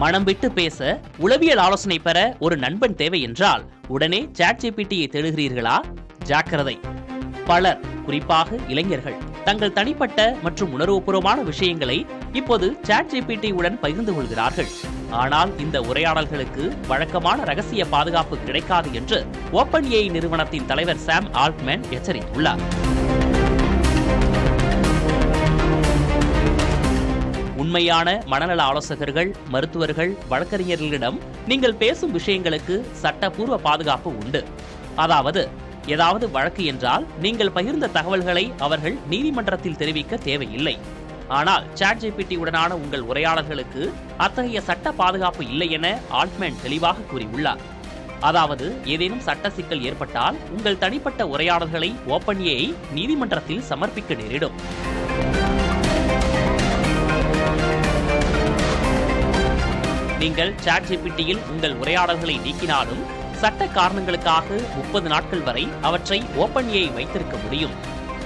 மனம் விட்டு பேச உளவியல் ஆலோசனை பெற ஒரு நண்பன் தேவை என்றால் உடனே ChatGPT-யை தேடுகிறீர்களா? ஜாக்கிரதை. பலர், குறிப்பாக இளைஞர்கள், தங்கள் தனிப்பட்ட மற்றும் உணர்வுபூர்வமான விஷயங்களை இப்போது ChatGPT-உடன் பகிர்ந்து கொள்கிறார்கள். ஆனால் இந்த உரையாடல்களுக்கு வழக்கமான ரகசிய பாதுகாப்பு கிடைக்காது என்று OpenAI நிறுவனத்தின் தலைவர் சாம் ஆல்ட்மேன் எச்சரித்துள்ளார். உண்மையான மனநல ஆலோசகர்கள், மருத்துவர்கள், வழக்கறிஞர்களிடம் நீங்கள் பேசும் விஷயங்களுக்கு சட்டப்பூர்வ பாதுகாப்பு உண்டு. அதாவது, ஏதாவது வழக்கு என்றால் நீங்கள் பகிர்ந்த தகவல்களை அவர்கள் நீதிமன்றத்தில் தெரிவிக்க தேவையில்லை. ஆனால் ChatGPT-உடனான உங்கள் உரையாடல்களுக்கு அத்தகைய சட்ட பாதுகாப்பு இல்லை என ஆல்ட்மேன் தெளிவாக கூறியுள்ளார். அதாவது, ஏதேனும் சட்ட சிக்கல் ஏற்பட்டால் உங்கள் தனிப்பட்ட உரையாடல்களை OpenAI நீதிமன்றத்தில் சமர்ப்பிக்க நேரிடும். நீங்கள் ChatGPT-யில் உங்கள் உரையாடல்களை நீக்கினாலும் சட்ட காரணங்களுக்காக 30 நாட்கள் வரை அவற்றை OpenAI வைத்திருக்க முடியும்.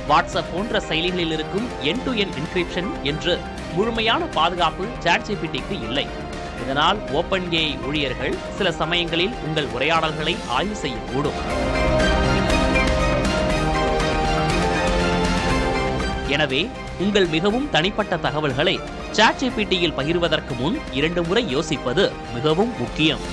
வாட்ஸ்அப் போன்ற செயலிகளில் இருக்கும் end-to-end encryption என்று முழுமையான பாதுகாப்பு ChatGPT-க்கு இல்லை. இதனால் OpenAI ஊழியர்கள் சில சமயங்களில் உங்கள் உரையாடல்களை ஆய்வு செய்யக்கூடும். எனவே உங்கள் மிகவும் தனிப்பட்ட தகவல்களை ChatGPT-யில் பகிர்வதற்கு முன் 2 முறை யோசிப்பது மிகவும் முக்கியம்.